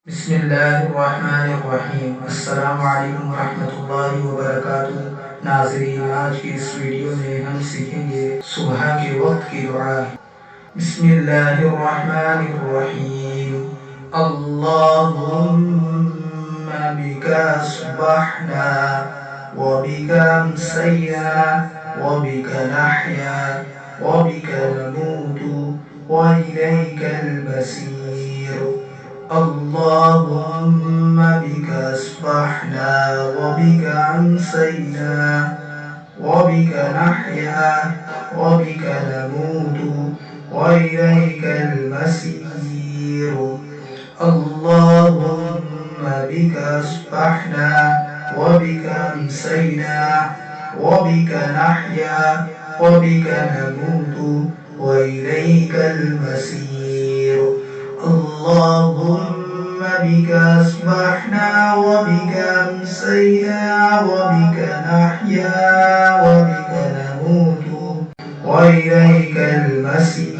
बिस्मिल्लाहिर्रहमानिर्रहीम। अस्सलामु अलैकुम वरहमतुल्लाहि वबरकातुहू। नाज़रीन, आज की इस वीडियो में हम सीखेंगे सुबह के वक्त की दुआ। बिस्मिल्लाहिर्रहमानिर्रहीम। अल्लाहुम्मा बिका अस्बहना व बिका अमसैना व बिका नहया व बिका नमूतु व इलैकल मसीर। اللهم بك أصبحنا وبك أمسينا وبك نحيا وبك نموت وإليك المسير. اللهم بك أصبحنا وبك أمسينا وبك نحيا وبك نموت وإليك المسير. اللهم بك أصبحنا وبك أمسينا وبك نحيا وبك نموت وإليك المسير.